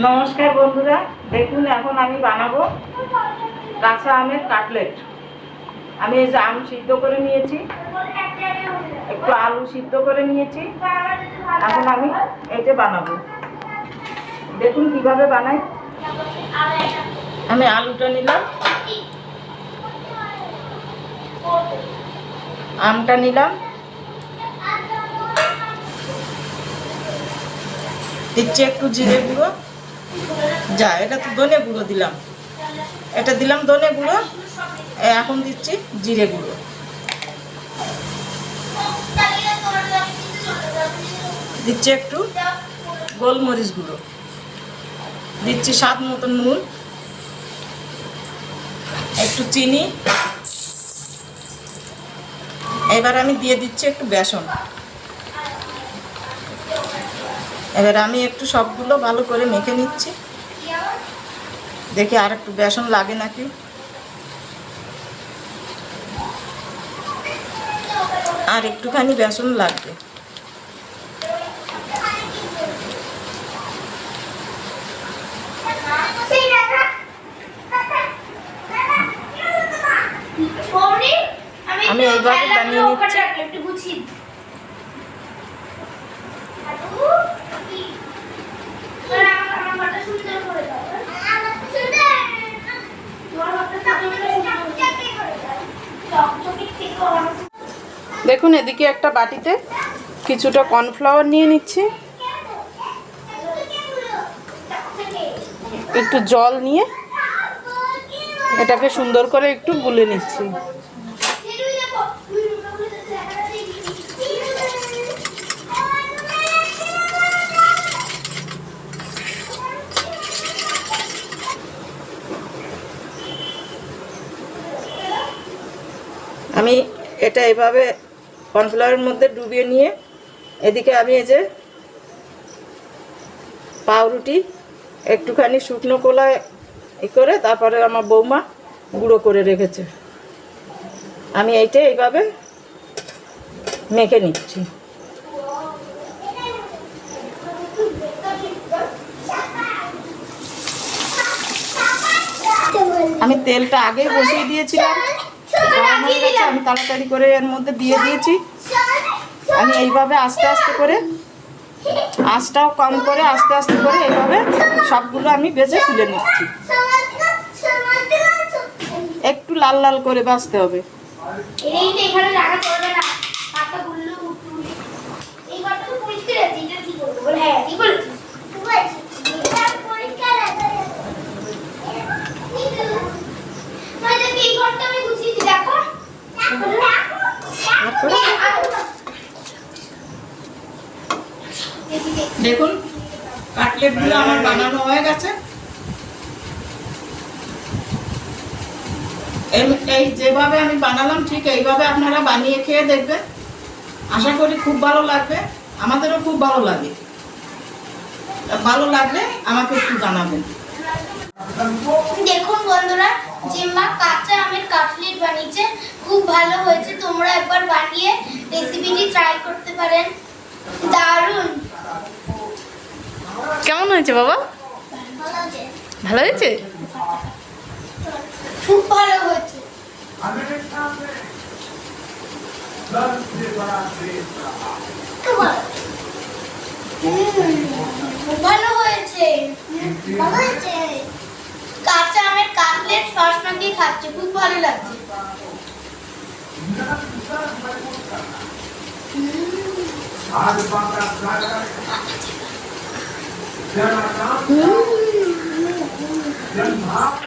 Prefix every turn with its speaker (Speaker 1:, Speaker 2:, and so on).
Speaker 1: নমস্কার বন্ধুরা, দেখুন এখন আমি বানাবো কাঁচা আমের কাটলেট। আমি এই যে আম সিদ্ধ করে নিয়েছি, একটু আলু সিদ্ধ করে নিয়েছি। এখন আমি এই যে বানাবো, দেখুন কিভাবে বানাই। আমি আলুটা নিলাম, আমটা নিলাম, দিচ্ছি একটু জিরে গুঁড়ো, যা এটা তো ধনে গুঁড়ো দিলাম, এটা দিলাম ধনে গুঁড়ো, এখন দিচ্ছি জিরে গুঁড়ো, দিচ্ছি একটু গোলমরিচ গুঁড়ো, দিচ্ছি স্বাদ মতো নুন, একটু চিনি। এবার আমি দিয়ে দিচ্ছি একটু বেসন। এবার আমি একটু সবগুলো ভালো করে মেখে নিচ্ছি, দেখি আর একটু বেসন লাগে নাকি। আর একটুখানি বেসন লাগবে। আমি এইভাবে বানিয়ে নিচ্ছি। দেখুন এদিকে একটা বাটিতে কিছুটা কর্নফ্লাওয়ার নিয়ে নিচ্ছি, একটু জল নিয়ে এটাকে সুন্দর করে একটু গুলে নিচ্ছি। আমি এটা এভাবে কর্নফ্লাওয়ারের মধ্যে ডুবিয়ে নিয়ে এদিকে আমি এই যে পাউরুটি একটুখানি শুকনো কলায় করে তারপরে আমার বৌমা গুঁড়ো করে রেখেছে, আমি এইটা এইভাবে মেখে নিচ্ছি। আমি তেলটা আগেই বসিয়ে দিয়েছিলাম, গরম হয়ে গেছে, আমি তাড়াতাড়ি করে এর মধ্যে দিয়ে দিয়েছি। আমি এইভাবে আস্তে আস্তে করে, আঁচটাও কম করে আস্তে আস্তে করে এইভাবে সবগুলো আমি ভেজে তুলে নিচ্ছি। একটু লাল লাল করে ভাজতে হবে। দেখুন কাটলেটগুলো আমার বানানো হয়ে গেছে। এই যেভাবে আমি বানালাম ঠিক এইভাবে আপনারা বানিয়ে খেয়ে দেখবেন, আশা করি খুব ভালো লাগবে, আমাদেরও খুব ভালো লাগে। ভালো লাগলে আমাকে একটু জানাবেন।
Speaker 2: দেখুন বন্ধুরা, জিম্মা কাঁচা আমের কাটলেট বানিয়েছে, খুব ভালো হয়েছে। তোমরা একবার বানিয়ে রেসিপিটি ট্রাই করতে পারেন, দারুণ।
Speaker 3: কেমন হয়েছে বাবা? ভালো হয়েছে,
Speaker 2: খুব ভালো হয়েছে। ভালো হয়েছে, ভালো হয়েছে। কাঁচা আমের কাটলেট সস মাখিয়ে খাচ্ছে, খুব ভালো লাগছে।